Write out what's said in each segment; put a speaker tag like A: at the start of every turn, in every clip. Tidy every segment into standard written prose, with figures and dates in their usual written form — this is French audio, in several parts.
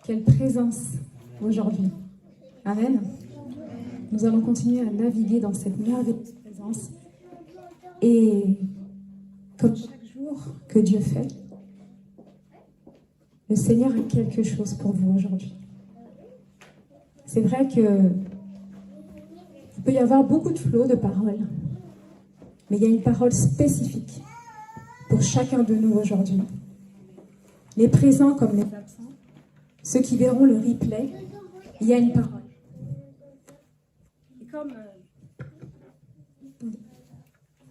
A: Quelle présence aujourd'hui. Amen. Nous allons continuer à naviguer dans cette merveilleuse présence. Et comme chaque jour que Dieu fait, le Seigneur a quelque chose pour vous aujourd'hui. C'est vrai que il peut y avoir beaucoup de flots de paroles, mais il y a une parole spécifique pour chacun de nous aujourd'hui. Les présents comme les absents, ceux qui verront le replay, il y a une parole. Et comme...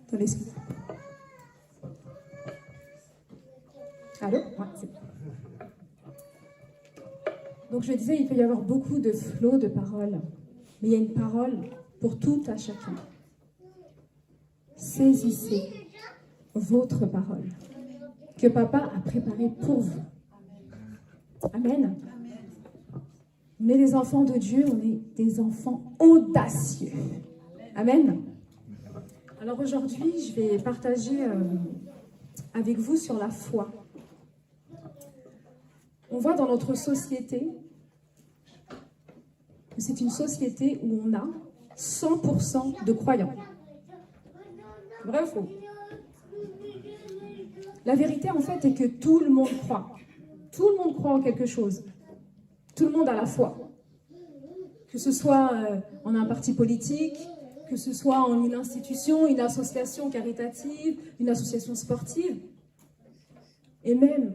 A: Attendez, excusez-moi. Allô? Ouais, c'est bon. Donc je disais, il peut y avoir beaucoup de flots de paroles, mais il y a une parole pour tout à chacun. Saisissez votre parole que Papa a préparée pour vous. Amen. On est des enfants de Dieu, on est des enfants audacieux. Amen. Alors aujourd'hui, je vais partager avec vous sur la foi. On voit dans notre société que c'est une société où on a 100% de croyants. Vrai ou faux? La vérité, en fait, est que tout le monde croit. Tout le monde croit en quelque chose. Tout le monde a la foi. Que ce soit en un parti politique, que ce soit en une institution, une association caritative, une association sportive. Et même,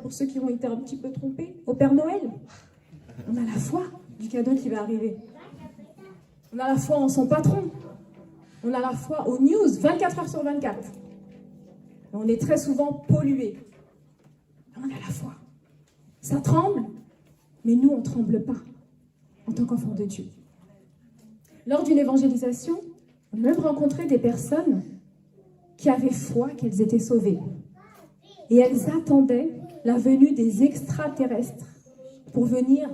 A: pour ceux qui ont été un petit peu trompés, au Père Noël, on a la foi du cadeau qui va arriver. On a la foi en son patron. On a la foi aux news, 24 heures sur 24. Et on est très souvent pollué. On a la foi. Ça tremble, mais nous, on ne tremble pas en tant qu'enfants de Dieu. Lors d'une évangélisation, on a même rencontré des personnes qui avaient foi qu'elles étaient sauvées. Et elles attendaient la venue des extraterrestres pour venir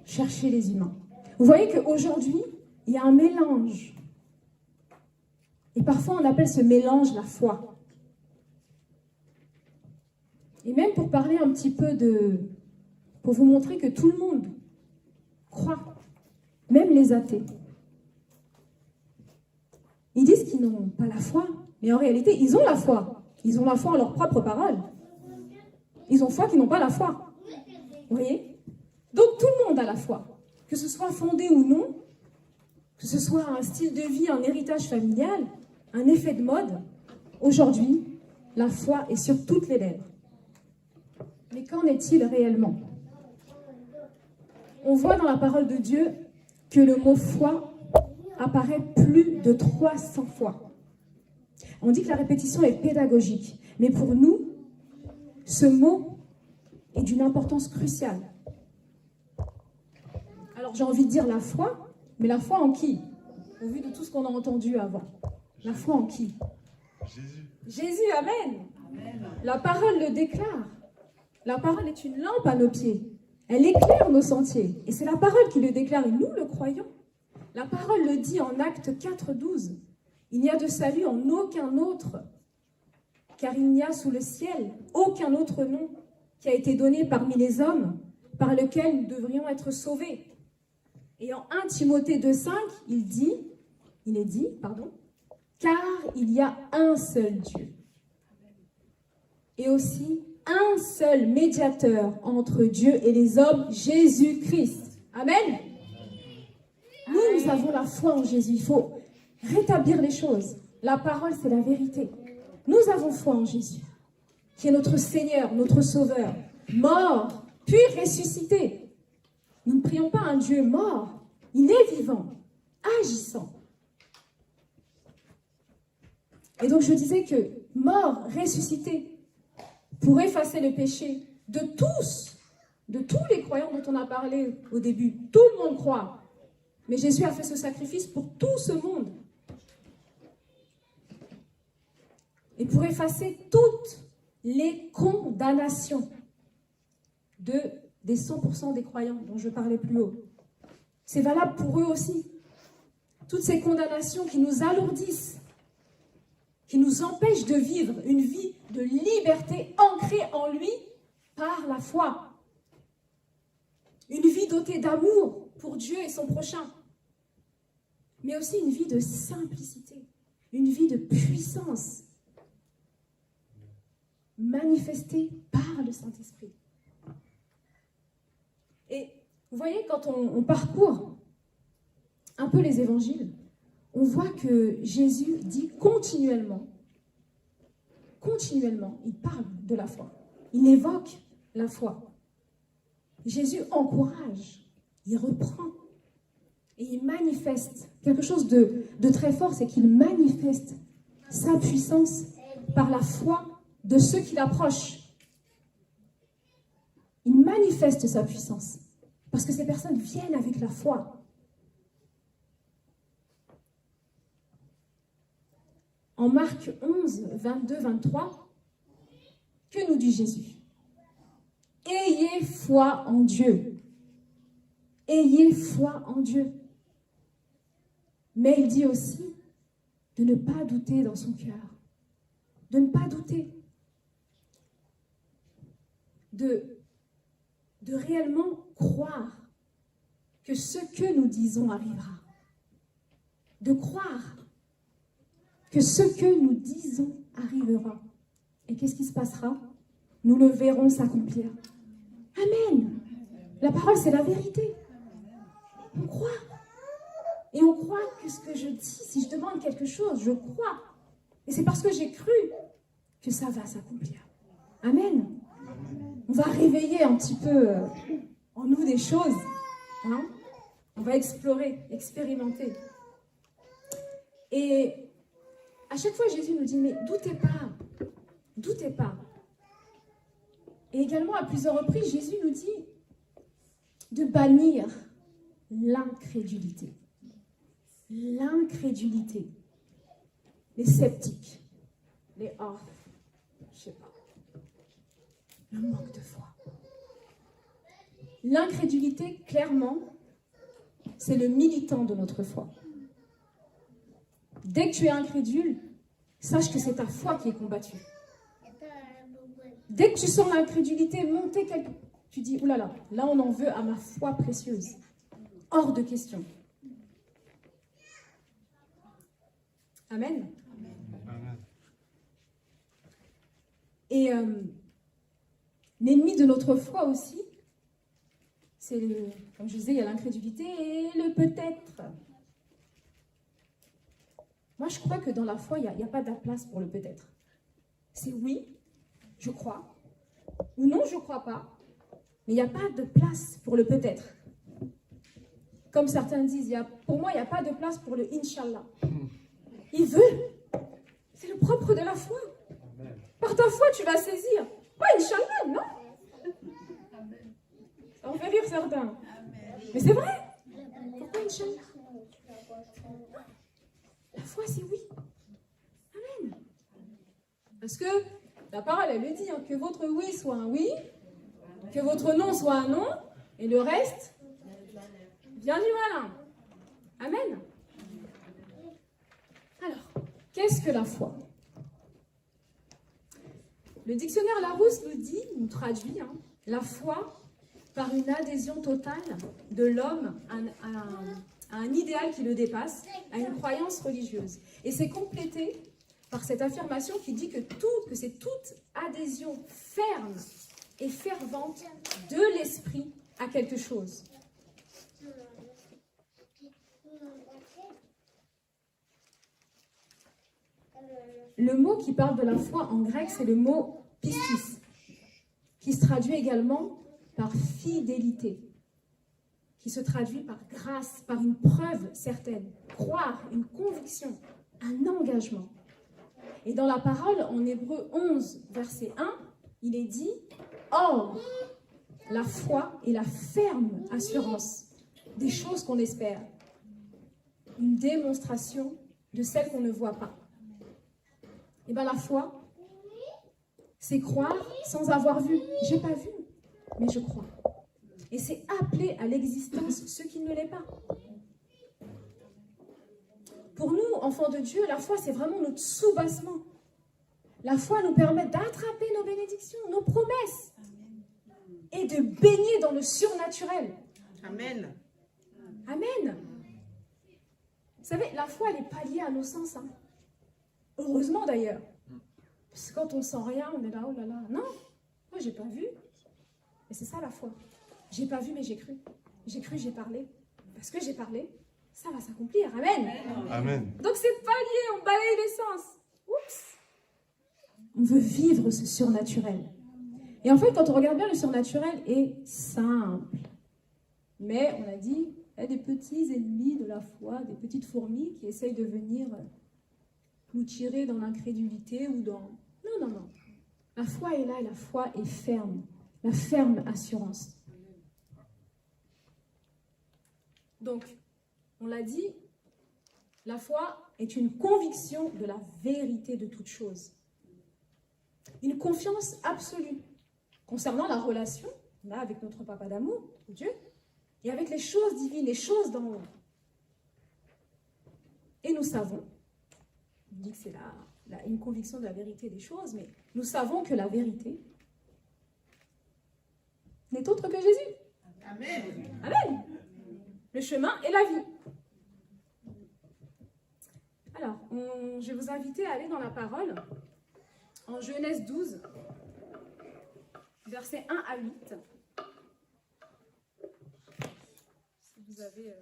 A: chercher les humains. Vous voyez qu'aujourd'hui, il y a un mélange. Et parfois, on appelle ce mélange la foi. Et même pour parler un petit peu pour vous montrer que tout le monde croit, même les athées. Ils disent qu'ils n'ont pas la foi, mais en réalité, ils ont la foi. Ils ont la foi en leur propre parole. Ils ont foi qu'ils n'ont pas la foi. Vous voyez? Donc tout le monde a la foi. Que ce soit fondé ou non, que ce soit un style de vie, un héritage familial, un effet de mode, aujourd'hui, la foi est sur toutes les lèvres. Mais qu'en est-il réellement? On voit dans la parole de Dieu que le mot foi apparaît plus de 300 fois. On dit que la répétition est pédagogique, mais pour nous, ce mot est d'une importance cruciale. Alors j'ai envie de dire la foi, mais la foi en qui? Au vu de tout ce qu'on a entendu avant. La foi en qui?
B: Jésus.
A: Jésus, amen. Amen. La parole le déclare. La parole est une lampe à nos pieds. Elle éclaire nos sentiers. Et c'est la parole qui le déclare et nous le croyons. La parole le dit en Actes 4:12. Il n'y a de salut en aucun autre, car il n'y a sous le ciel aucun autre nom qui a été donné parmi les hommes par lequel nous devrions être sauvés. Et en 1 Timothée 2:5, il est dit, car il y a un seul Dieu. Et aussi un seul médiateur entre Dieu et les hommes, Jésus-Christ. Amen. Nous avons la foi en Jésus. Il faut rétablir les choses. La parole, c'est la vérité. Nous avons foi en Jésus, qui est notre Seigneur, notre Sauveur, mort, puis ressuscité. Nous ne prions pas un Dieu mort. Il est vivant, agissant. Et donc je disais que mort, ressuscité, pour effacer le péché de tous les croyants dont on a parlé au début. Tout le monde croit. Mais Jésus a fait ce sacrifice pour tout ce monde. Et pour effacer toutes les condamnations des 100% des croyants dont je parlais plus haut. C'est valable pour eux aussi. Toutes ces condamnations qui nous alourdissent, qui nous empêchent de vivre une vie de liberté ancrée en lui par la foi. Une vie dotée d'amour pour Dieu et son prochain. Mais aussi une vie de simplicité, une vie de puissance manifestée par le Saint-Esprit. Et vous voyez, quand on parcourt un peu les évangiles, on voit que Jésus dit continuellement, il parle de la foi. Il évoque la foi. Jésus encourage, il reprend et il manifeste quelque chose de très fort, c'est qu'il manifeste sa puissance par la foi de ceux qui l'approchent. Il manifeste sa puissance parce que ces personnes viennent avec la foi. En Marc 11, 22, 23, que nous dit Jésus? Ayez foi en Dieu. Ayez foi en Dieu. Mais il dit aussi de ne pas douter dans son cœur. De ne pas douter. De réellement croire que ce que nous disons arrivera. De croire que ce que nous disons arrivera. Et qu'est-ce qui se passera? Nous le verrons s'accomplir. Amen. La parole, c'est la vérité. On croit. Et on croit que ce que je dis, si je demande quelque chose, je crois. Et c'est parce que j'ai cru que ça va s'accomplir. Amen. On va réveiller un petit peu en nous des choses. Hein? On va explorer, expérimenter. Et à chaque fois, Jésus nous dit, mais doutez pas. Doutez pas. Et également, à plusieurs reprises, Jésus nous dit de bannir l'incrédulité. L'incrédulité. Les sceptiques. Les je sais pas. Le manque de foi. L'incrédulité, clairement, c'est le militant de notre foi. Dès que tu es incrédule, sache que c'est ta foi qui est combattue. Dès que tu sens l'incrédulité monter, tu dis, oulala, là on en veut à ma foi précieuse. Hors de question. Amen. Amen. Et l'ennemi de notre foi aussi, c'est, comme je disais, il y a l'incrédulité et le peut-être. Moi, je crois que dans la foi, il n'y a pas de place pour le peut-être. C'est oui, je crois, ou non, je ne crois pas, mais il n'y a pas de place pour le peut-être. Comme certains disent, pour moi, il n'y a pas de place pour le Inch'Allah. Il veut. C'est le propre de la foi. Par ta foi, tu vas saisir. Pas Inch'Allah, non? Ça en fait rire certains. Mais c'est vrai. Pourquoi Inch'Allah? La foi, c'est oui. Amen. Parce que la parole, elle le dit, hein, que votre oui soit un oui, que votre non soit un non, et le reste vient du malin. Amen. Alors, qu'est-ce que la foi? Le dictionnaire Larousse nous traduit, la foi par une adhésion totale de l'homme à un idéal qui le dépasse, à une croyance religieuse. Et c'est complété par cette affirmation qui dit que c'est toute adhésion ferme et fervente de l'esprit à quelque chose. Le mot qui parle de la foi en grec, c'est le mot pistis, qui se traduit également par fidélité, qui se traduit par grâce, par une preuve certaine, croire, une conviction, un engagement. Et dans la parole, en Hébreux 11, verset 1, il est dit « Or, la foi est la ferme assurance des choses qu'on espère, une démonstration de celles qu'on ne voit pas. » Et bien la foi, c'est croire sans avoir vu. J'ai pas vu, mais je crois. Et c'est appeler à l'existence ce qui ne l'est pas. Pour nous, enfants de Dieu, la foi, c'est vraiment notre soubassement. La foi nous permet d'attraper nos bénédictions, nos promesses, et de baigner dans le surnaturel.
B: Amen.
A: Amen. Vous savez, la foi, elle n'est pas liée à nos sens. Hein. Heureusement d'ailleurs. Parce que quand on sent rien, on est là, oh là là. Non, moi j'ai pas vu. Et c'est ça la foi. J'ai pas vu, mais j'ai cru. J'ai cru, j'ai parlé. Parce que j'ai parlé, ça va s'accomplir. Amen.
C: Amen.
A: Donc c'est pas lié, on balaye les sens. Oups. On veut vivre ce surnaturel. Et en fait, quand on regarde bien, le surnaturel est simple. Mais on a dit, il y a des petits ennemis de la foi, des petites fourmis qui essayent de venir nous tirer dans l'incrédulité ou dans... Non, non, non. La foi est là et la foi est ferme. La ferme assurance. Donc, on l'a dit, la foi est une conviction de la vérité de toute chose. Une confiance absolue concernant la relation là, avec notre papa d'amour, Dieu, et avec les choses divines, les choses d'en haut. Et nous savons, on dit que c'est une conviction de la vérité des choses, mais nous savons que la vérité n'est autre que Jésus.
B: Amen.
A: Amen. Le chemin et la vie. Alors, je vais vous inviter à aller dans la parole, en Genèse 12, versets 1 à 8. Si vous avez...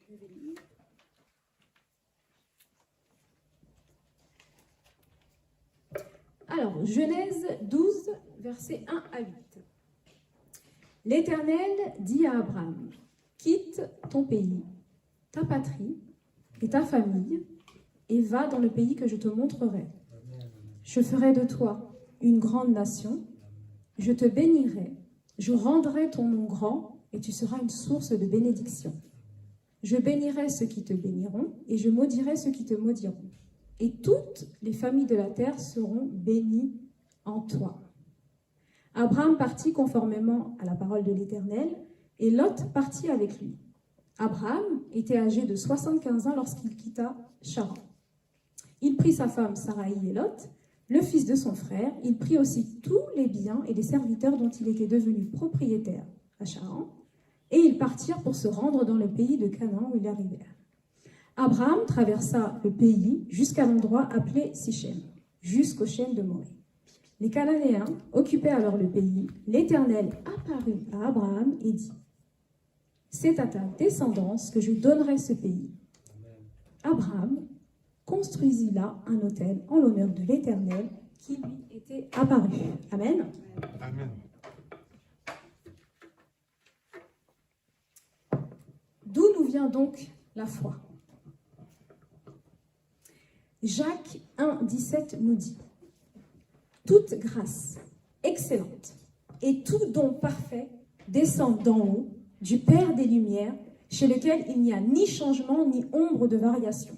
A: Je vais lire. Alors, Genèse 12, versets 1 à 8. L'Éternel dit à Abraham, « Quitte ton pays, ta patrie et ta famille, et va dans le pays que je te montrerai. Je ferai de toi une grande nation, je te bénirai, je rendrai ton nom grand, et tu seras une source de bénédiction. Je bénirai ceux qui te béniront, et je maudirai ceux qui te maudiront. Et toutes les familles de la terre seront bénies en toi. » Abraham partit conformément à la parole de l'Éternel, et Lot partit avec lui. Abraham était âgé de 75 ans lorsqu'il quitta Charan. Il prit sa femme Saraï et Lot, le fils de son frère. Il prit aussi tous les biens et les serviteurs dont il était devenu propriétaire à Charan, et ils partirent pour se rendre dans le pays de Canaan où ils arrivèrent. Abraham traversa le pays jusqu'à l'endroit appelé Sichem, jusqu'au chêne de Morée. Les Cananéens occupaient alors le pays. L'Éternel apparut à Abraham et dit, « C'est à ta descendance que je donnerai ce pays. » Abraham construisit là un autel en l'honneur de l'Éternel qui lui était apparu. Amen.
C: Amen.
A: D'où nous vient donc la foi? Jacques 1, 17 nous dit « Toute grâce excellente et tout don parfait descend d'en haut, du Père des Lumières, chez lequel il n'y a ni changement ni ombre de variation. »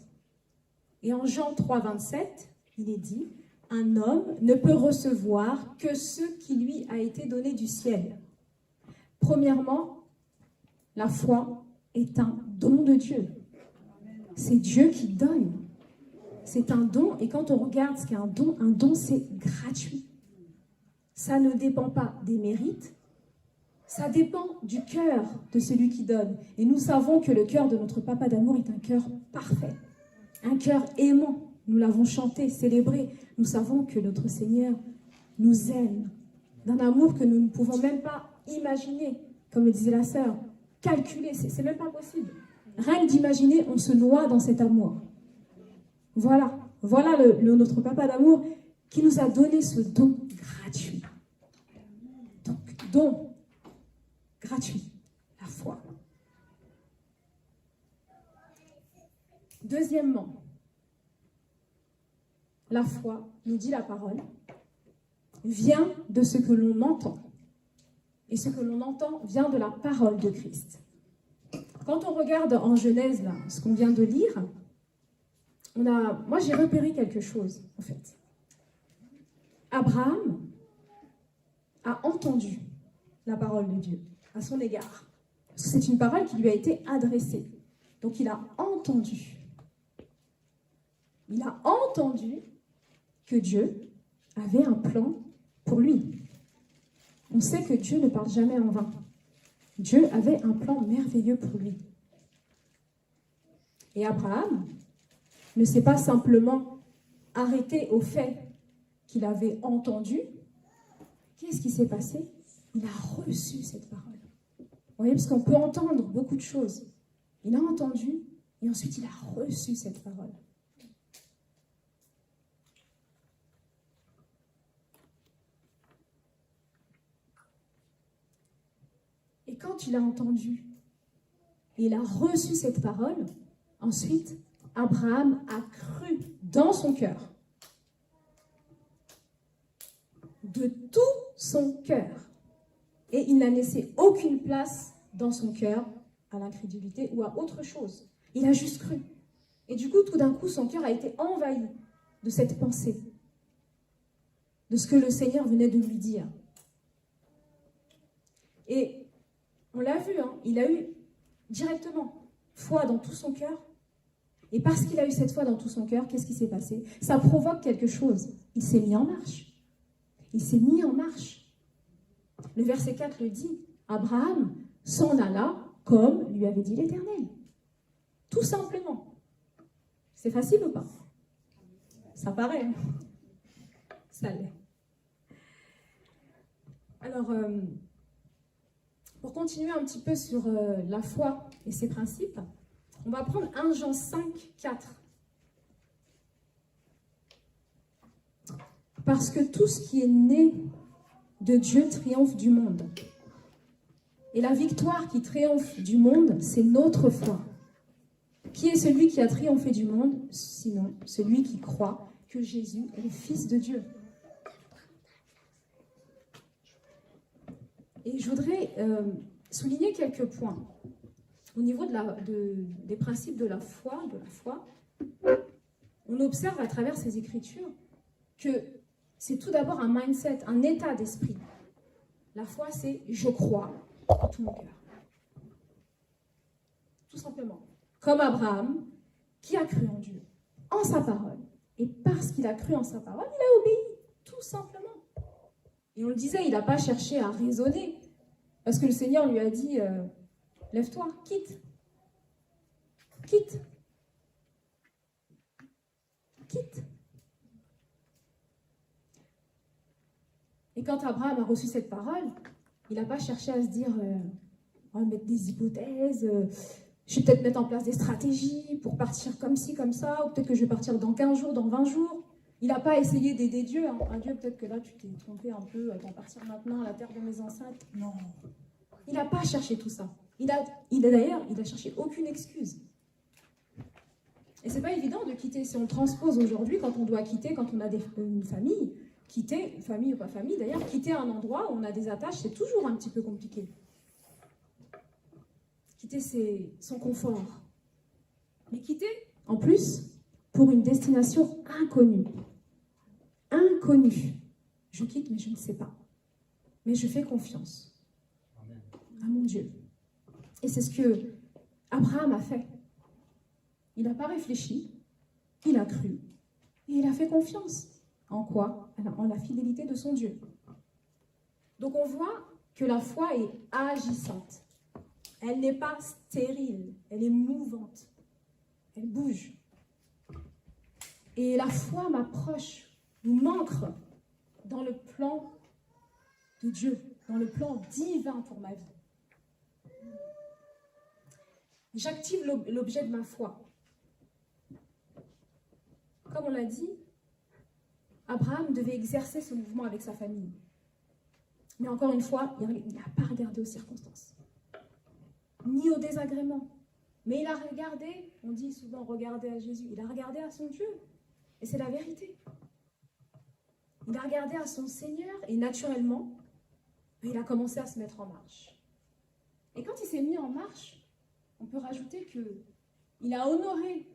A: Et en Jean 3, 27, il est dit « Un homme ne peut recevoir que ce qui lui a été donné du ciel. » Premièrement, la foi est un don de Dieu. C'est Dieu qui donne. C'est un don, et quand on regarde ce qu'est un don c'est gratuit. Ça ne dépend pas des mérites, ça dépend du cœur de celui qui donne. Et nous savons que le cœur de notre papa d'amour est un cœur parfait, un cœur aimant. Nous l'avons chanté, célébré. Nous savons que notre Seigneur nous aime d'un amour que nous ne pouvons même pas imaginer, comme le disait la sœur, calculer, c'est même pas possible. Rien que d'imaginer, on se noie dans cet amour. Voilà notre papa d'amour qui nous a donné ce don gratuit. Donc, don gratuit, la foi. Deuxièmement, la foi, nous dit la parole, vient de ce que l'on entend. Et ce que l'on entend vient de la parole de Christ. Quand on regarde en Genèse, là, ce qu'on vient de lire, moi j'ai repéré quelque chose, en fait. Abraham a entendu la parole de Dieu à son égard. C'est une parole qui lui a été adressée. Donc il a entendu. Il a entendu que Dieu avait un plan pour lui. On sait que Dieu ne parle jamais en vain. Dieu avait un plan merveilleux pour lui. Et Abraham ne s'est pas simplement arrêté au fait qu'il avait entendu. Qu'est-ce qui s'est passé? Il a reçu cette parole. Vous voyez, parce qu'on peut entendre beaucoup de choses. Il a entendu et ensuite il a reçu cette parole. Et quand il a entendu et il a reçu cette parole, ensuite, Abraham a cru dans son cœur. De tout son cœur. Et il n'a laissé aucune place dans son cœur à l'incrédulité ou à autre chose. Il a juste cru. Et du coup, tout d'un coup, son cœur a été envahi de cette pensée, de ce que le Seigneur venait de lui dire. Et on l'a vu, hein, il a eu directement foi dans tout son cœur. Et parce qu'il a eu cette foi dans tout son cœur, qu'est-ce qui s'est passé? Ça provoque quelque chose. Il s'est mis en marche. Il s'est mis en marche. Le verset 4 le dit. Abraham s'en alla comme lui avait dit l'Éternel. Tout simplement. C'est facile ou pas? Ça paraît. Hein? Ça l'est. Alors, pour continuer un petit peu sur la foi et ses principes, on va prendre 1 Jean 5, 4. Parce que tout ce qui est né de Dieu triomphe du monde. Et la victoire qui triomphe du monde, c'est notre foi. Qui est celui qui a triomphé du monde? Sinon, celui qui croit que Jésus est le Fils de Dieu. Et je voudrais souligner quelques points. Au niveau des principes de la foi, on observe à travers ces Écritures que c'est tout d'abord un mindset, un état d'esprit. La foi, c'est « je crois » de tout mon cœur. Tout simplement. Comme Abraham, qui a cru en Dieu, en sa parole. Et parce qu'il a cru en sa parole, il a obéi, tout simplement. Et on le disait, il n'a pas cherché à raisonner. Parce que le Seigneur lui a dit « lève-toi, quitte. Quitte. Quitte. » Et quand Abraham a reçu cette parole, il n'a pas cherché à se dire on va mettre des hypothèses, je vais peut-être mettre en place des stratégies pour partir comme ci, comme ça, ou peut-être que je vais partir dans 15 jours, dans 20 jours. Il n'a pas essayé d'aider Dieu. Hein. Ah, Dieu, peut-être que là, tu t'es trompé un peu, t'en partir maintenant à la terre de mes ancêtres. Non. Il n'a pas cherché tout ça. D'ailleurs, il n'a cherché aucune excuse. Et c'est pas évident de quitter. Si on transpose aujourd'hui, quand on doit quitter, quand on a une famille, quitter, famille ou pas famille d'ailleurs, quitter un endroit où on a des attaches, c'est toujours un petit peu compliqué. Quitter son confort. Mais quitter, en plus, pour une destination inconnue. Inconnue. Je quitte, mais je ne sais pas. Mais je fais confiance à mon Dieu. Et c'est ce que Abraham a fait. Il n'a pas réfléchi, il a cru, et il a fait confiance. En quoi? En la fidélité de son Dieu. Donc on voit que la foi est agissante. Elle n'est pas stérile, elle est mouvante. Elle bouge. Et la foi m'approche, m'ancre dans le plan de Dieu, dans le plan divin pour ma vie. J'active l'objet de ma foi. Comme on l'a dit, Abraham devait exercer ce mouvement avec sa famille. Mais encore une fois, il n'a pas regardé aux circonstances, ni aux désagréments, Mais il a regardé, on dit souvent regarder à Jésus, il a regardé à son Dieu. Et c'est la vérité. Il a regardé à son Seigneur et naturellement, il a commencé à se mettre en marche. Et quand il s'est mis en marche, on peut rajouter qu'il a honoré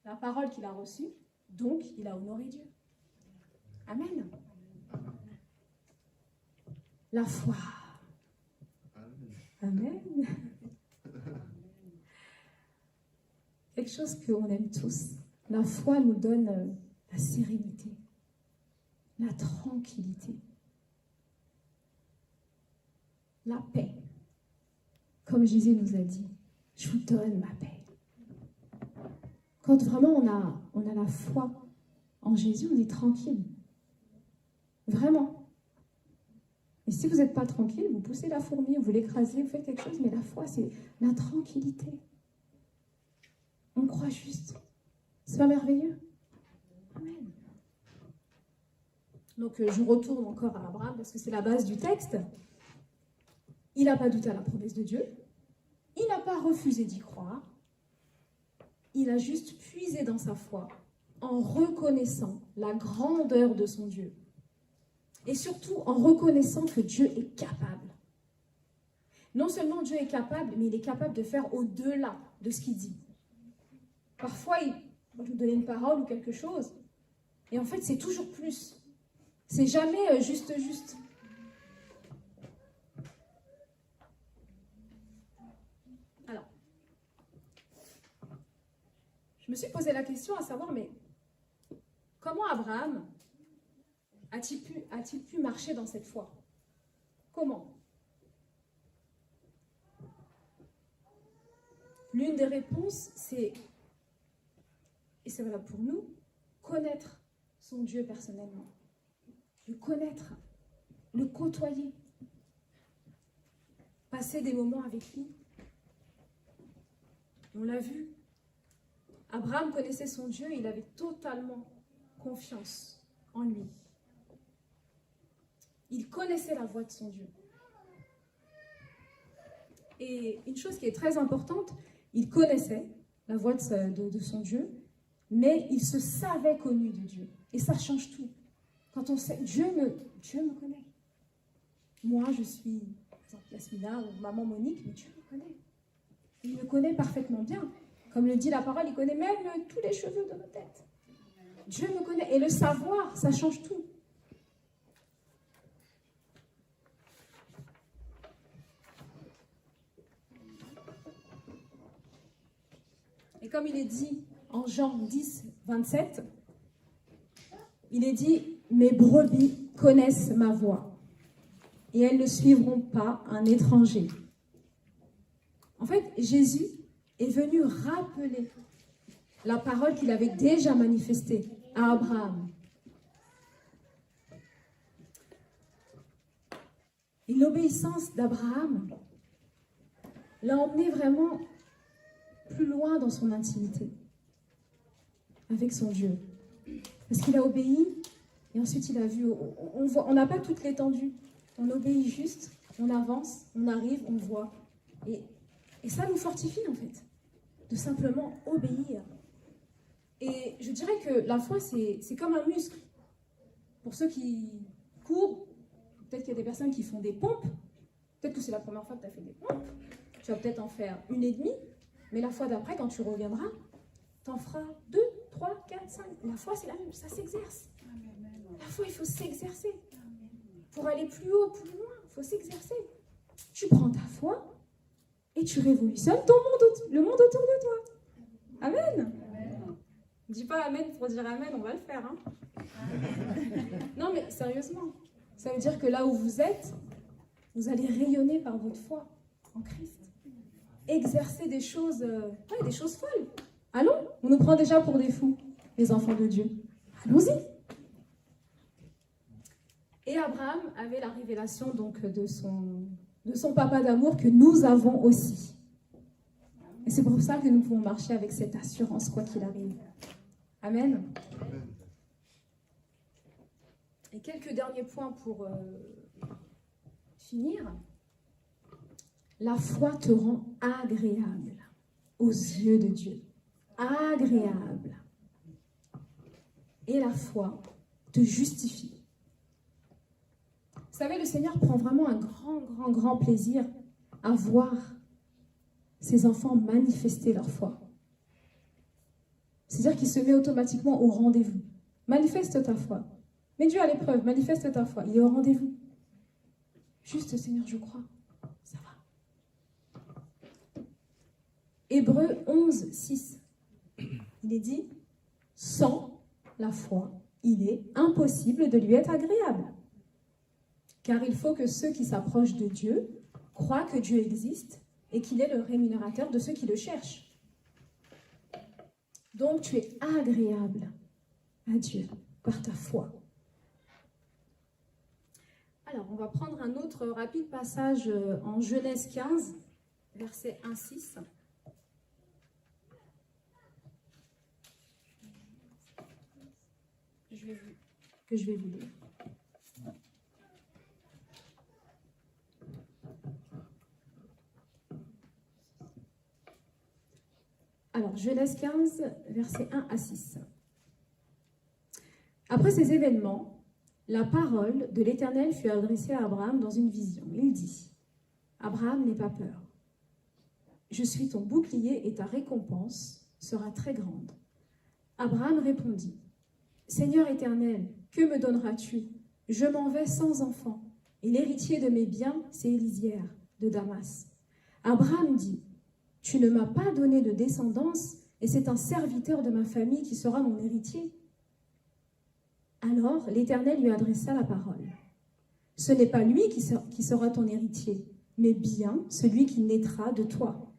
A: la parole qu'il a reçue, donc il a honoré Dieu. Amen. La foi. Amen. Quelque chose qu'on aime tous. La foi nous donne la sérénité, la tranquillité, la paix. Comme Jésus nous a dit, je vous donne ma paix. Quand vraiment on a la foi en Jésus, on est tranquille. Vraiment. Et si vous n'êtes pas tranquille, vous poussez la fourmi, vous l'écrasez, vous faites quelque chose, mais la foi, c'est la tranquillité. On croit juste. C'est pas merveilleux? Amen. Donc je retourne encore à Abraham parce que c'est la base du texte. Il n'a pas douté à la promesse de Dieu. Il n'a pas refusé d'y croire. Il a juste puisé dans sa foi en reconnaissant la grandeur de son Dieu. Et surtout en reconnaissant que Dieu est capable. Non seulement Dieu est capable, mais il est capable de faire au-delà de ce qu'il dit. Parfois, il va nous donner une parole ou quelque chose, et en fait, c'est toujours plus. C'est jamais juste. Alors, je me suis posé la question à savoir, mais comment Abraham a-t-il pu marcher dans cette foi? Comment? L'une des réponses, c'est, et c'est valable pour nous, connaître son Dieu personnellement. Le connaître, le côtoyer, passer des moments avec lui. On l'a vu, Abraham connaissait son Dieu, il avait totalement confiance en lui. Il connaissait la voix de son Dieu. Et une chose qui est très importante, il connaissait la voix de son Dieu, mais il se savait connu de Dieu. Et ça change tout. Quand on sait, Dieu me connaît. Moi, je suis, par exemple, Yasmina ou maman Monique, mais Dieu me connaît. Il me connaît parfaitement bien. Comme le dit la parole, il connaît même tous les cheveux de nos têtes. Dieu me connaît. Et le savoir, ça change tout. Et comme il est dit en Jean 10, 27, il est dit « Mes brebis connaissent ma voix, et elles ne suivront pas un étranger. » En fait, Jésus est venu rappeler la parole qu'il avait déjà manifestée à Abraham. Et l'obéissance d'Abraham l'a emmené vraiment plus loin dans son intimité avec son Dieu. Parce qu'il a obéi et ensuite il a vu, on n'a pas toute l'étendue. On obéit juste, on avance, on arrive, on voit. Et ça nous fortifie en fait, de simplement obéir. Et je dirais que la foi, c'est comme un muscle. Pour ceux qui courent, peut-être qu'il y a des personnes qui font des pompes. Peut-être que c'est la première fois que tu as fait des pompes. Tu vas peut-être en faire 1,5. Mais la fois d'après, quand tu reviendras, tu en feras 2, 3, 4, 5. La foi, c'est la même, ça s'exerce. La foi, il faut s'exercer. Pour aller plus haut, plus loin, il faut s'exercer. Tu prends ta foi et tu révolutionnes le monde autour de toi. Amen. Ne dis pas amen pour dire amen, on va le faire. Hein. Non, mais sérieusement, ça veut dire que là où vous êtes, vous allez rayonner par votre foi en Christ. Exercer des choses folles. Allons, on nous prend déjà pour des fous, les enfants de Dieu. Allons-y. Et Abraham avait la révélation donc de son papa d'amour que nous avons aussi. Et c'est pour ça que nous pouvons marcher avec cette assurance, quoi qu'il arrive. Amen. Amen. Et quelques derniers points pour finir. La foi te rend agréable. aux yeux de Dieu, agréable. Et la foi te justifie. Vous savez, le Seigneur prend vraiment un grand plaisir à voir ses enfants manifester leur foi. C'est-à-dire qu'il se met automatiquement au rendez-vous. Manifeste ta foi. Mets Dieu à l'épreuve, manifeste ta foi. Il est au rendez-vous. Juste, Seigneur, je crois. Ça va. Hébreux 11, 6. Il est dit, sans la foi, il est impossible de lui être agréable. Car il faut que ceux qui s'approchent de Dieu croient que Dieu existe et qu'il est le rémunérateur de ceux qui le cherchent. Donc tu es agréable à Dieu par ta foi. Alors, on va prendre un autre rapide passage en Genèse 15, verset 1-6. Que je vais vous lire. Alors, Genèse 15, versets 1-6. Après ces événements, la parole de l'Éternel fut adressée à Abraham dans une vision. Il dit, « Abraham, n'aie pas peur. Je suis ton bouclier et ta récompense sera très grande. » Abraham répondit, « Seigneur éternel, que me donneras-tu? Je m'en vais sans enfant, et l'héritier de mes biens, c'est Éliezer de Damas. » Abraham dit, « Tu ne m'as pas donné de descendance, et c'est un serviteur de ma famille qui sera mon héritier. » Alors l'Éternel lui adressa la parole. « Ce n'est pas lui qui sera ton héritier, mais bien celui qui naîtra de toi. »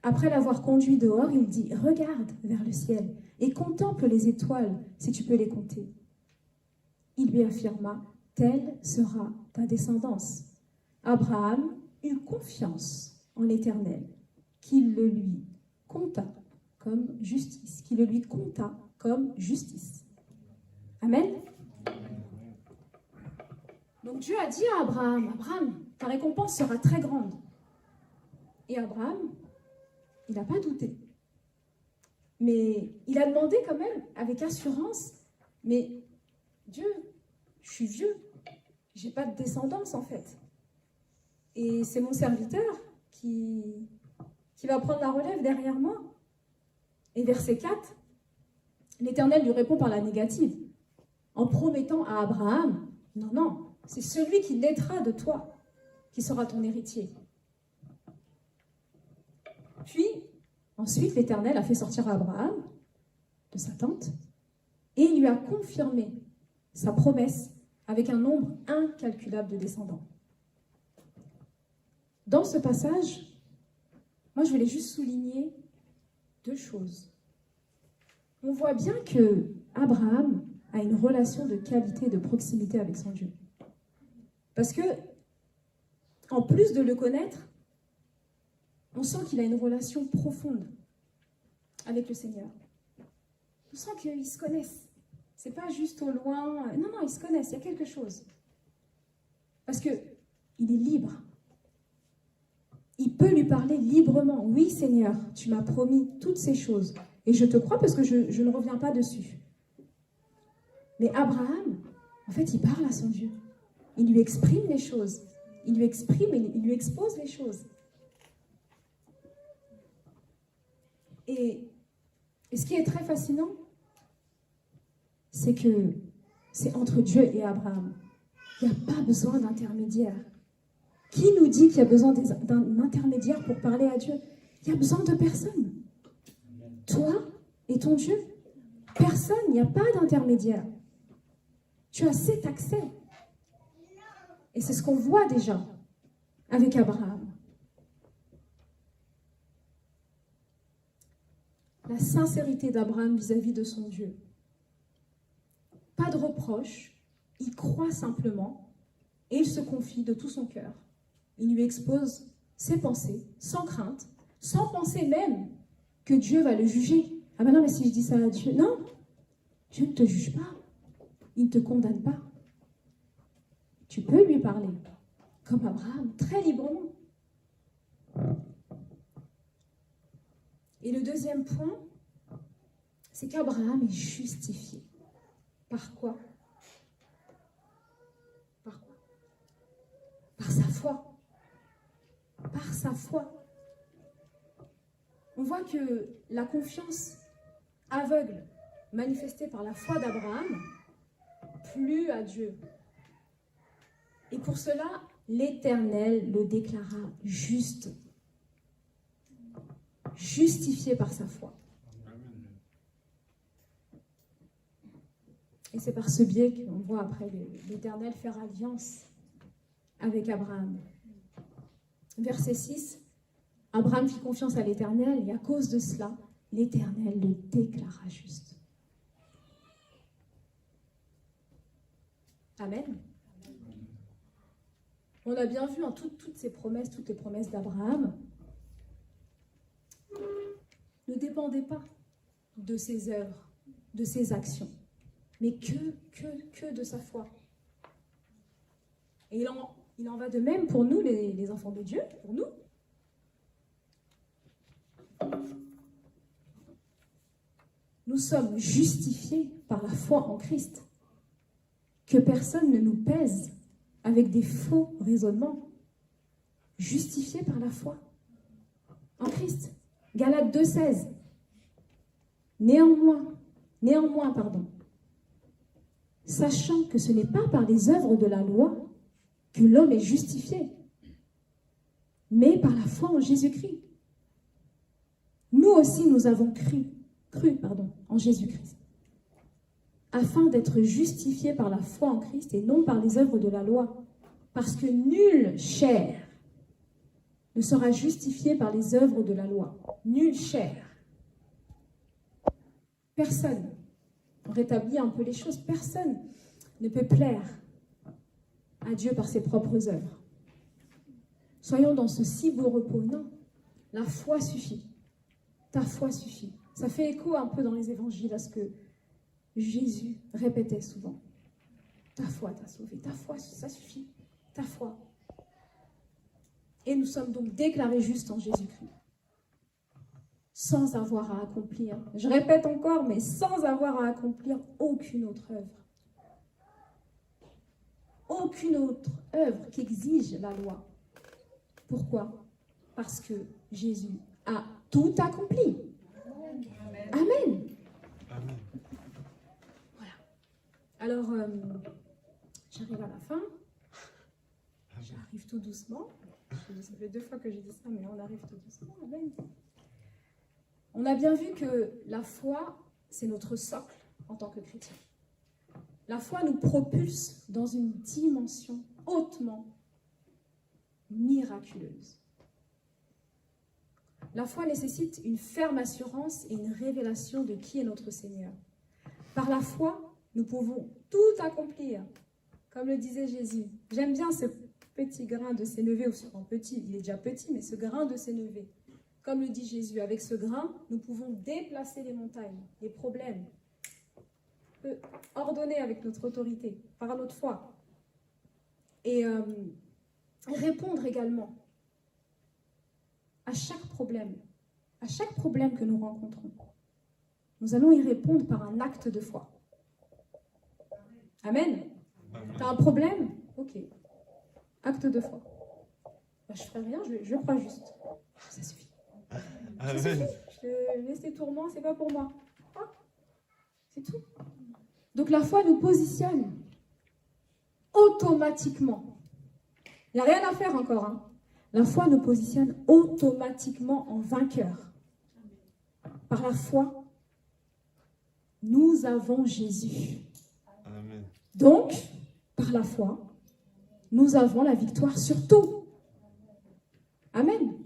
A: Après l'avoir conduit dehors, il dit, « Regarde vers le ciel et contemple les étoiles, si tu peux les compter. » Il lui affirma, « Telle sera ta descendance. » Abraham eut confiance en l'Éternel, qu'il le lui compta comme justice, qu'il le lui compta comme justice. Amen. Donc Dieu a dit à Abraham, « Abraham, ta récompense sera très grande. » Et Abraham, il n'a pas douté. Mais il a demandé quand même, avec assurance, « Mais Dieu, je suis vieux, je n'ai pas de descendance en fait. Et c'est mon serviteur qui va prendre la relève derrière moi. » Et verset 4, l'Éternel lui répond par la négative, en promettant à Abraham, « Non, non, c'est celui qui naîtra de toi qui sera ton héritier. » Puis, ensuite, l'Éternel a fait sortir Abraham de sa tente et il lui a confirmé sa promesse avec un nombre incalculable de descendants. Dans ce passage, moi je voulais juste souligner deux choses. On voit bien que Abraham a une relation de qualité, de proximité avec son Dieu. Parce que, en plus de le connaître, on sent qu'il a une relation profonde avec le Seigneur. On sent qu'ils se connaissent. C'est pas juste au loin. Non, non, ils se connaissent. Il y a quelque chose. Parce que il est libre. Il peut lui parler librement. Oui, Seigneur, tu m'as promis toutes ces choses. Et je te crois parce que je ne reviens pas dessus. Mais Abraham, en fait, il parle à son Dieu. Il lui exprime les choses. Il lui exprime et il lui expose les choses. Et ce qui est très fascinant, c'est que c'est entre Dieu et Abraham. Il n'y a pas besoin d'intermédiaire. Qui nous dit qu'il y a besoin d'un intermédiaire pour parler à Dieu? Il n'y a besoin de personne. Toi et ton Dieu, personne, il n'y a pas d'intermédiaire. Tu as cet accès. Et c'est ce qu'on voit déjà avec Abraham. La sincérité d'Abraham vis-à-vis de son Dieu. Pas de reproche, il croit simplement et il se confie de tout son cœur. Il lui expose ses pensées, sans crainte, sans penser même que Dieu va le juger. Ah ben non, mais si je dis ça à Dieu, non, Dieu ne te juge pas, il ne te condamne pas. Tu peux lui parler, comme Abraham, très librement. Et le deuxième point, c'est qu'Abraham est justifié. Par quoi? Par quoi? Par sa foi. Par sa foi. On voit que la confiance aveugle manifestée par la foi d'Abraham plut à Dieu. Et pour cela, l'Éternel le déclara juste, justifié par sa foi. Et c'est par ce biais qu'on voit après l'Éternel faire alliance avec Abraham. Verset 6, Abraham fit confiance à l'Éternel et à cause de cela, l'Éternel le déclara juste. Amen. On a bien vu en toutes ces promesses, toutes les promesses d'Abraham, ne dépendaient pas de ses œuvres, de ses actions, mais que de sa foi. Et il en va de même pour nous, les enfants de Dieu, pour nous. Nous sommes justifiés par la foi en Christ. Que personne ne nous pèse avec des faux raisonnements. Justifiés par la foi en Christ. Galates 2,16. Néanmoins, sachant que ce n'est pas par les œuvres de la loi que l'homme est justifié, mais par la foi en Jésus-Christ. Nous aussi, nous avons cru en Jésus-Christ, afin d'être justifiés par la foi en Christ et non par les œuvres de la loi, parce que nulle chair ne sera justifiée par les œuvres de la loi. Nulle chair. Personne, on rétablit un peu les choses, personne ne peut plaire à Dieu par ses propres œuvres. Soyons dans ce si beau repos. Non, la foi suffit. Ta foi suffit. Ça fait écho un peu dans les évangiles à ce que Jésus répétait souvent. Ta foi t'a sauvé. Ta foi, ça suffit. Ta foi. Et nous sommes donc déclarés justes en Jésus-Christ. Sans avoir à accomplir, je répète encore, mais sans avoir à accomplir aucune autre œuvre. Aucune autre œuvre qu'exige la loi. Pourquoi? Parce que Jésus a tout accompli. Amen.
B: Amen.
A: Voilà. Alors, j'arrive à la fin. J'arrive tout doucement. Ça fait 2 fois que j'ai dit ça, mais on arrive tout doucement. Amen. On a bien vu que la foi, c'est notre socle en tant que chrétien. La foi nous propulse dans une dimension hautement miraculeuse. La foi nécessite une ferme assurance et une révélation de qui est notre Seigneur. Par la foi, nous pouvons tout accomplir, comme le disait Jésus. J'aime bien ce petit grain de sénévé, ou sûrement petit, il est déjà petit, mais ce grain de sénévé. Comme le dit Jésus, avec ce grain, nous pouvons déplacer les montagnes, les problèmes, ordonner avec notre autorité, par notre foi, et répondre également à chaque problème que nous rencontrons. Nous allons y répondre par un acte de foi. Amen. Tu as un problème? Ok. Acte de foi. Ben, je ne ferai rien, je crois juste. Ça suffit.
B: Amen.
A: Je laisse les tourments, c'est pas pour moi. Ah, c'est tout. Donc la foi nous positionne automatiquement. Il n'y a rien à faire encore. Hein. La foi nous positionne automatiquement en vainqueur. Par la foi, nous avons Jésus.
B: Amen.
A: Donc, par la foi, nous avons la victoire sur tout. Amen.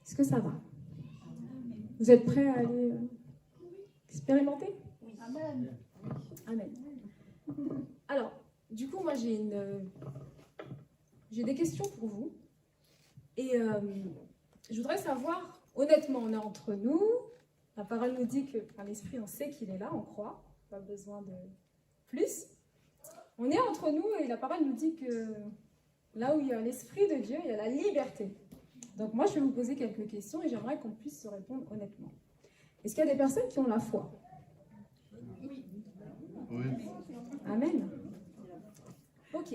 A: Est-ce que ça va? Vous êtes prêts à aller expérimenter? Amen. Amen. Alors, du coup, moi, j'ai des questions pour vous. Et je voudrais savoir, honnêtement, on est entre nous. La parole nous dit que, par l'esprit, on sait qu'il est là, on croit. Pas besoin de plus. On est entre nous et la parole nous dit que là où il y a l'esprit de Dieu, il y a la liberté. Donc moi, je vais vous poser quelques questions et j'aimerais qu'on puisse se répondre honnêtement. Est-ce qu'il y a des personnes qui ont la foi?
B: Oui.
A: Amen. Ok.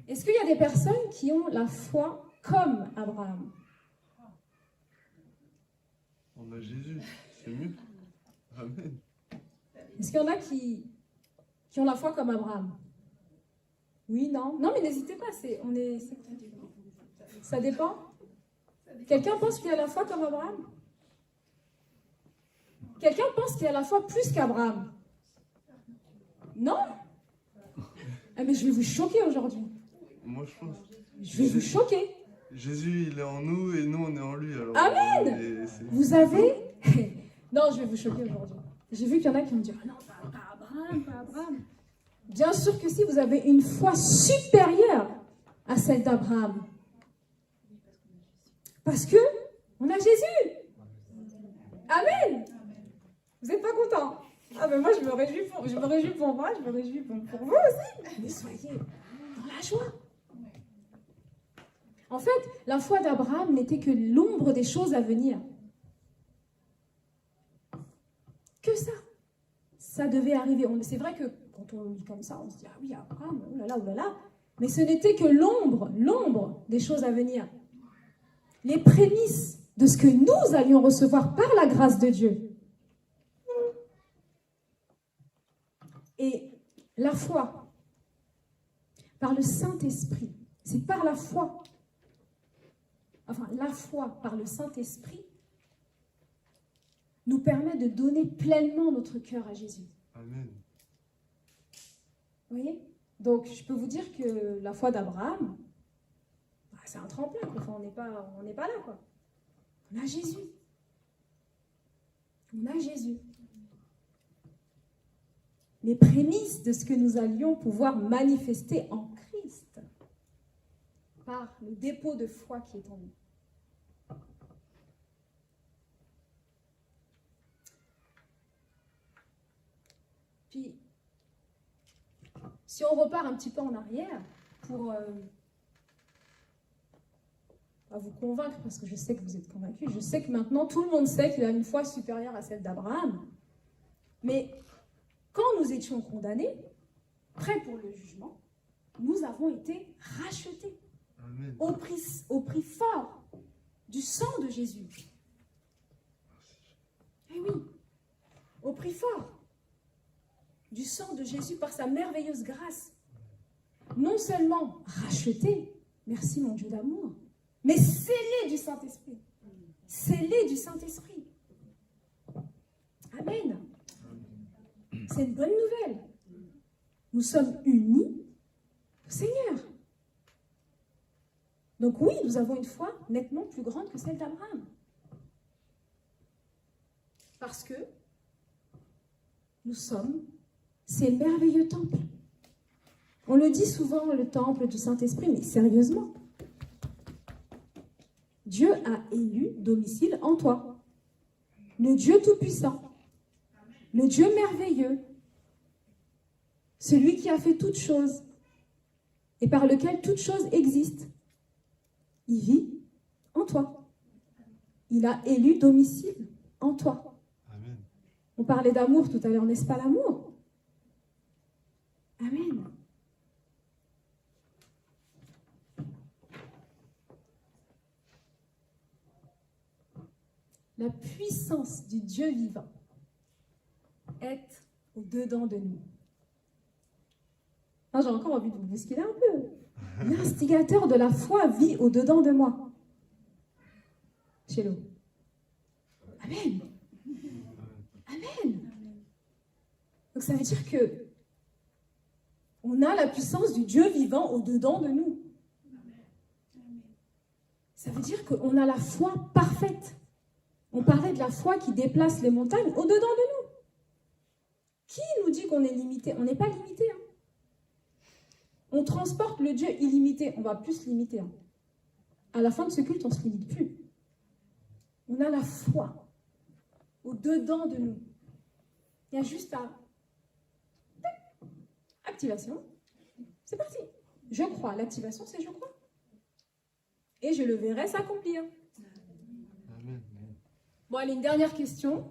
A: Est-ce qu'il y a des personnes qui ont la foi comme Abraham?
B: On a Jésus. C'est mieux. Amen.
A: Est-ce qu'il y en a qui ont la foi comme Abraham? Oui, non? Non, mais n'hésitez pas, ça dépend. Quelqu'un pense qu'il a la foi comme Abraham? Quelqu'un pense qu'il a la foi plus qu'Abraham? Non? Ah, mais je vais vous choquer aujourd'hui.
B: Moi, je pense.
A: Je vais vous choquer.
B: Jésus, il est en nous et nous, on est en lui. Alors,
A: Amen. Vous avez... Non, je vais vous choquer aujourd'hui. J'ai vu qu'il y en a qui me disent « Ah non, pas Abraham, pas Abraham. » Bien sûr que si, vous avez une foi supérieure à celle d'Abraham. Parce que on a Jésus. Amen. Vous n'êtes pas contents? Ah ben moi, je me réjouis pour moi, je me réjouis pour vous aussi. Mais soyez dans la joie. En fait, la foi d'Abraham n'était que l'ombre des choses à venir. Que ça. Ça devait arriver. C'est vrai que quand on lit comme ça, on se dit, ah oui, Abraham, oh là là, oh là là. Mais ce n'était que l'ombre des choses à venir. Les prémices de ce que nous allions recevoir par la grâce de Dieu. Et la foi, par le Saint-Esprit, c'est par la foi. Enfin, la foi par le Saint-Esprit nous permet de donner pleinement notre cœur à Jésus.
B: Amen.
A: Vous voyez? Donc, je peux vous dire que la foi d'Abraham, c'est un tremplin. Enfin, on n'est pas là, quoi. On a Jésus. On a Jésus. Les prémices de ce que nous allions pouvoir manifester en Christ par le dépôt de foi qui est en nous. Puis, si on repart un petit peu en arrière pour vous convaincre, parce que je sais que vous êtes convaincus, je sais que maintenant tout le monde sait qu'il a une foi supérieure à celle d'Abraham, mais quand nous étions condamnés, prêts pour le jugement, nous avons été rachetés.
B: Amen.
A: Au prix fort du sang de Jésus. Eh oui, au prix fort du sang de Jésus par sa merveilleuse grâce. Non seulement rachetés, merci mon Dieu d'amour, mais scellés du Saint-Esprit. Scellés du Saint-Esprit. Amen. C'est une bonne nouvelle. Nous sommes unis au Seigneur. Donc oui, nous avons une foi nettement plus grande que celle d'Abraham. Parce que nous sommes ces merveilleux temples. On le dit souvent, le temple du Saint-Esprit, mais sérieusement. Dieu a élu domicile en toi. Le Dieu Tout-Puissant. Le Dieu merveilleux. Celui qui a fait toutes choses et par lequel toutes choses existent. Il vit en toi. Il a élu domicile en toi.
B: Amen.
A: On parlait d'amour tout à l'heure, n'est-ce pas l'amour? Amen. La puissance du Dieu vivant est au-dedans de nous. Ah, j'ai encore envie de vous bousculer un peu. L'instigateur de la foi vit au-dedans de moi. Chélo. Amen. Amen. Donc ça veut dire que on a la puissance du Dieu vivant au-dedans de nous. Ça veut dire qu'on a la foi parfaite. On parlait de la foi qui déplace les montagnes au-dedans de nous. Qui nous dit qu'on est limité? On n'est pas limité. Hein. On transporte le Dieu illimité. On va plus se limiter. Hein. À la fin de ce culte, on ne se limite plus. On a la foi au-dedans de nous. Il y a juste à... Activation. C'est parti. Je crois. L'activation, c'est je crois. Et je le verrai s'accomplir. Bon, allez, une dernière question.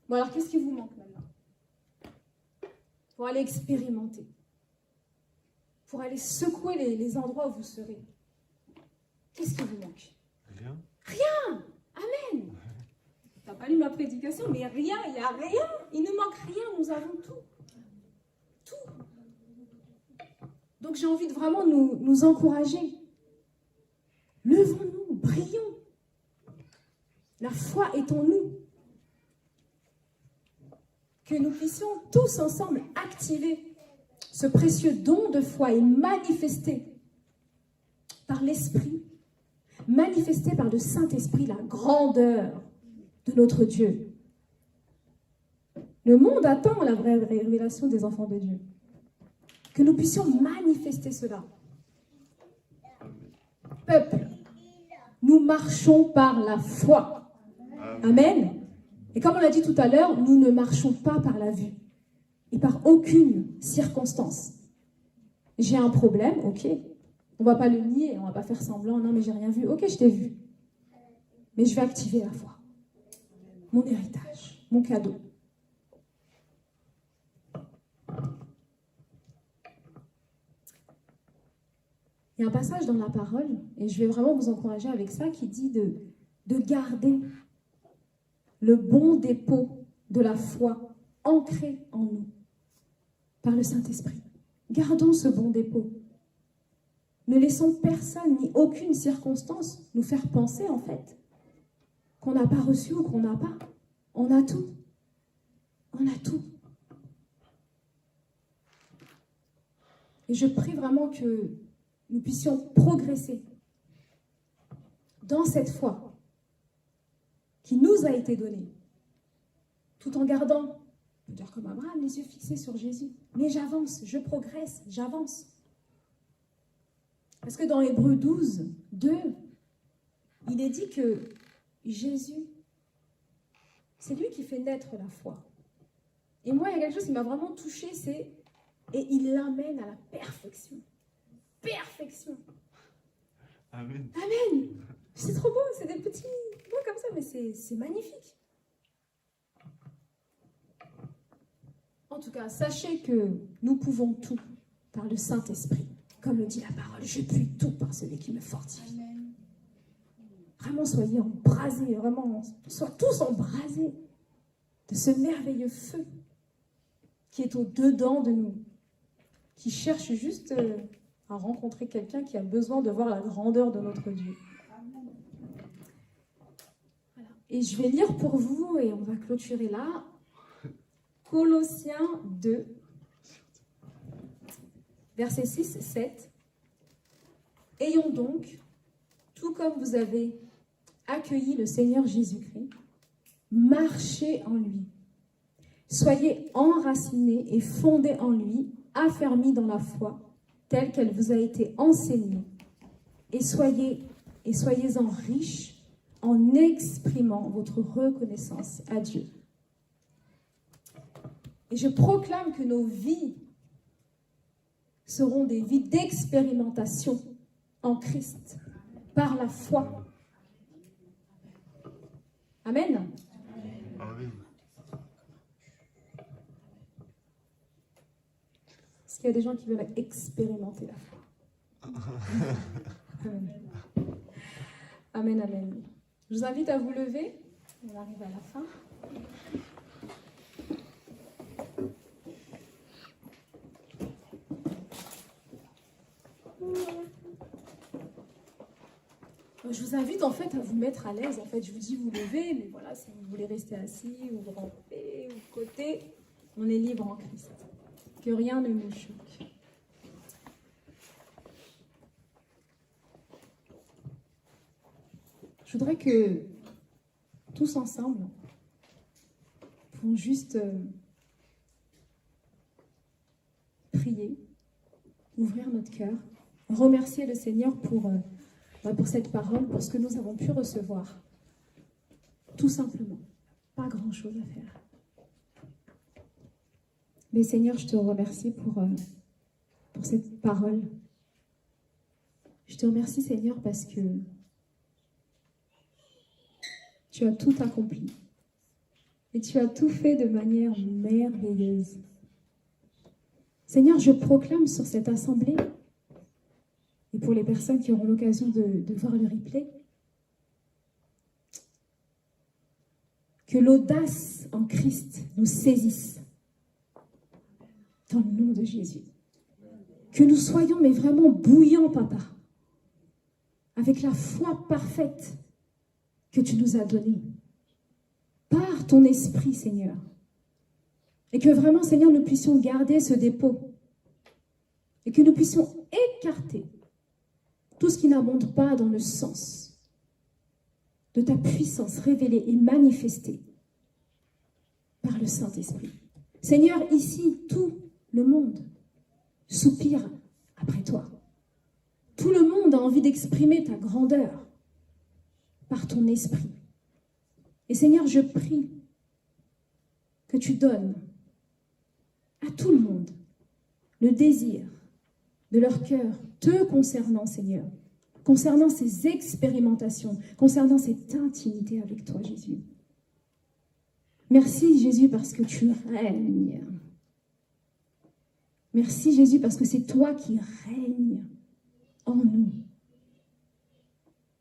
A: Bon, alors, qu'est-ce qui vous manque maintenant? Pour aller expérimenter. Pour aller secouer les endroits où vous serez. Qu'est-ce qui vous manque?
B: Rien.
A: Rien! Amen! Tu n'as pas lu ma prédication, mais rien, il n'y a rien. Il ne manque rien, nous avons tout. Tout. Donc j'ai envie de vraiment nous encourager. Levons-nous, brillons. La foi est en nous. Que nous puissions tous ensemble activer ce précieux don de foi et manifester par l'Esprit, manifester par le Saint-Esprit la grandeur de notre Dieu. Le monde attend la vraie révélation des enfants de Dieu. Que nous puissions manifester cela. Peuple, nous marchons par la foi. Amen. Et comme on l'a dit tout à l'heure, nous ne marchons pas par la vue et par aucune circonstance. J'ai un problème, ok. On ne va pas le nier, on ne va pas faire semblant, non mais j'ai rien vu. Ok, je t'ai vu. Mais je vais activer la foi. Mon héritage, mon cadeau. Il y a un passage dans la parole, et je vais vraiment vous encourager avec ça, qui dit de garder le bon dépôt de la foi ancré en nous par le Saint-Esprit. Gardons ce bon dépôt. Ne laissons personne ni aucune circonstance nous faire penser, en fait, qu'on n'a pas reçu ou qu'on n'a pas. On a tout. On a tout. Et je prie vraiment que nous puissions progresser dans cette foi qui nous a été donnée, tout en gardant, on peut dire comme Abraham, les yeux fixés sur Jésus. Mais j'avance, je progresse, j'avance. Parce que dans Hébreux 12, 2, il est dit que Jésus, c'est lui qui fait naître la foi. Et moi, il y a quelque chose qui m'a vraiment touchée, c'est et il l'amène à la perfection. Perfection.
B: Amen.
A: Amen. C'est trop beau, c'est des petits mots comme ça, mais c'est magnifique. En tout cas, sachez que nous pouvons tout par le Saint-Esprit. Comme le dit la parole, je puis tout par celui qui me fortifie. Vraiment, soyez embrasés, vraiment, soyez tous embrasés de ce merveilleux feu qui est au-dedans de nous, qui cherche juste à rencontrer quelqu'un qui a besoin de voir la grandeur de notre Dieu. Voilà. Et je vais lire pour vous, et on va clôturer là, Colossiens 2, versets 6 et 7. Ayons donc, tout comme vous avez accueilli le Seigneur Jésus-Christ, marchez en lui. Soyez enracinés et fondés en lui, affermis dans la foi, telle qu'elle vous a été enseignée. Et soyez-en riches en exprimant votre reconnaissance à Dieu. Et je proclame que nos vies seront des vies d'expérimentation en Christ, par la foi. Amen.
B: Amen.
A: Est-ce qu'il y a des gens qui veulent expérimenter la foi? Amen. Amen, amen. Je vous invite à vous lever. On arrive à la fin. Je vous invite en fait à vous mettre à l'aise. En fait, je vous dis vous levez, mais voilà, si vous voulez rester assis ou vous ramper ou de côté, on est libre en Christ. Que rien ne nous choque. Je voudrais que tous ensemble, pour juste prier, ouvrir notre cœur, remercier le Seigneur pour cette parole, pour ce que nous avons pu recevoir. Tout simplement. Pas grand-chose à faire. Mais Seigneur, je te remercie pour cette parole. Je te remercie, Seigneur, parce que Tu as tout accompli. Et tu as tout fait de manière merveilleuse. Seigneur, je proclame sur cette assemblée, et pour les personnes qui auront l'occasion de voir le replay, que l'audace en Christ nous saisisse. Dans le nom de Jésus. Que nous soyons, mais vraiment bouillants, Papa, avec la foi parfaite que tu nous as donnée, par ton esprit, Seigneur. Et que vraiment, Seigneur, nous puissions garder ce dépôt. Et que nous puissions écarter tout ce qui n'abonde pas dans le sens de ta puissance révélée et manifestée par le Saint-Esprit. Seigneur, ici, tout le monde soupire après toi. Tout le monde a envie d'exprimer ta grandeur par ton esprit. Et Seigneur, je prie que tu donnes à tout le monde le désir de leur cœur, te concernant, Seigneur, concernant ces expérimentations, concernant cette intimité avec toi, Jésus. Merci, Jésus, parce que tu règnes. Merci, Jésus, parce que c'est toi qui règnes en nous.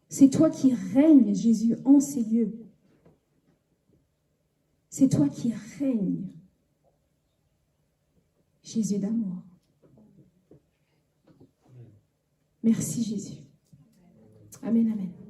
A: C'est toi qui règnes, Jésus, en ces lieux. C'est toi qui règnes, Jésus d'amour. Merci, Jésus. Amen, amen.